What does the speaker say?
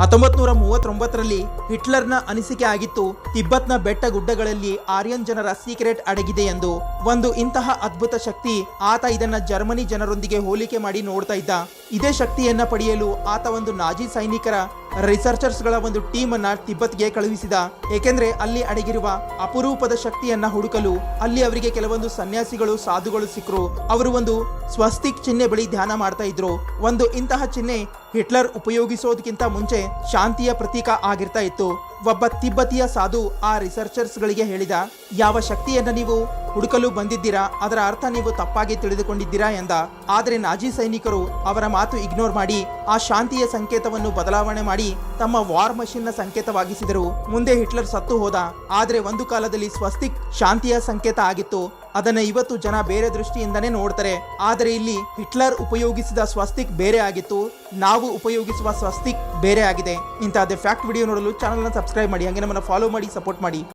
1939ರಲ್ಲಿ ಹಿಟ್ಲರ್ನ ಅನಿಸಿಕೆ ಆಗಿತ್ತು ತಿಬ್ಬತ್ನ ಬೆಟ್ಟ ಗುಡ್ಡಗಳಲ್ಲಿ ಆರ್ಯನ್ ಜನರ ಸೀಕ್ರೆಟ್ ಅಡಗಿದೆ ಎಂದು. ಒಂದು ಇಂತಹ ಅದ್ಭುತ ಶಕ್ತಿ. ಆತ ಇದನ್ನ ಜರ್ಮನಿ ಜನರೊಂದಿಗೆ ಹೋಲಿಕೆ ಮಾಡಿ ನೋಡ್ತಾ ಇದ್ದ. ಇದೇ ಶಕ್ತಿಯನ್ನ ಪಡೆಯಲು ಆತ ಒಂದು ನಾಜಿ ಸೈನಿಕರ ರಿಸರ್ಚರ್ಸ್ಗಳ ಒಂದು ಟೀಮ್ ಅನ್ನ ತಿಬ್ಬತ್ಗೆ ಕಳುಹಿಸಿದ. ಏಕೆಂದ್ರೆ ಅಲ್ಲಿ ಅಡಗಿರುವ ಅಪರೂಪದ ಶಕ್ತಿಯನ್ನ ಹುಡುಕಲು ಅಲ್ಲಿ ಅವರಿಗೆ ಕೆಲವೊಂದು ಸನ್ಯಾಸಿಗಳು ಸಾಧುಗಳು ಸಿಕ್ಕರು. ಅವರು ಒಂದು ಸ್ವಸ್ತಿಕ್ ಚಿಹ್ನೆ ಬಳಿ ಧ್ಯಾನ ಮಾಡ್ತಾ ಇದ್ರು. ಒಂದು ಇಂತಹ ಚಿಹ್ನೆ ಹಿಟ್ಲರ್ ಉಪಯೋಗಿಸೋದಕ್ಕಿಂತ ಮುಂಚೆ ಶಾಂತಿಯ ಪ್ರತೀಕ ಆಗಿರ್ತಾ ಇತ್ತು. ಒಬ್ಬ ತಿಬ್ಬತಿಯ ಸಾಧು ಆ ರಿಸರ್ಚರ್ಸ್ ಗಳಿಗೆ ಹೇಳಿದ, ಯಾವ ಶಕ್ತಿಯನ್ನ ನೀವು ಹುಡುಕಲು ಬಂದಿದ್ದೀರಾ ಅದರ ಅರ್ಥ ನೀವು ತಪ್ಪಾಗಿ ತಿಳಿದುಕೊಂಡಿದ್ದೀರಾ ಎಂದ. ಆದರೆ ನಾಜಿ ಸೈನಿಕರು ಅವರ ಮಾತು ಇಗ್ನೋರ್ ಮಾಡಿ ಆ ಶಾಂತಿಯ ಸಂಕೇತವನ್ನು ಬದಲಾವಣೆ ಮಾಡಿ ತಮ್ಮ ವಾರ್ ಮಷಿನ್ ನ ಸಂಕೇತವಾಗಿಸಿದರು. ಮುಂದೆ ಹಿಟ್ಲರ್ ಸತ್ತು ಹೋದ. ಆದರೆ ಒಂದು ಕಾಲದಲ್ಲಿ ಸ್ವಸ್ತಿಕ್ ಶಾಂತಿಯ ಸಂಕೇತ ಆಗಿತ್ತು. ಅದನ್ನ ಇವತ್ತು ಜನ ಬೇರೆ ದೃಷ್ಟಿಯಿಂದನೇ ನೋಡ್ತಾರೆ. ಆದರೆ ಇಲ್ಲಿ ಹಿಟ್ಲರ್ ಉಪಯೋಗಿಸಿದ ಸ್ವಸ್ತಿಕ್ ಬೇರೆ ಆಗಿತ್ತು, ನಾವು ಉಪಯೋಗಿಸುವ ಸ್ವಸ್ತಿಕ್ ಬೇರೆ ಆಗಿದೆ. ಇಂತಹದೇ ಫ್ಯಾಕ್ಟ್ ವಿಡಿಯೋ ನೋಡಲು ಚಾನಲ್ ನ ಸಬ್ಸ್ಕ್ರೈಬ್ ಮಾಡಿ, ಹಾಗೆ ನಮ್ಮನ್ನು ಫಾಲೋ ಮಾಡಿ, ಸಪೋರ್ಟ್ ಮಾಡಿ.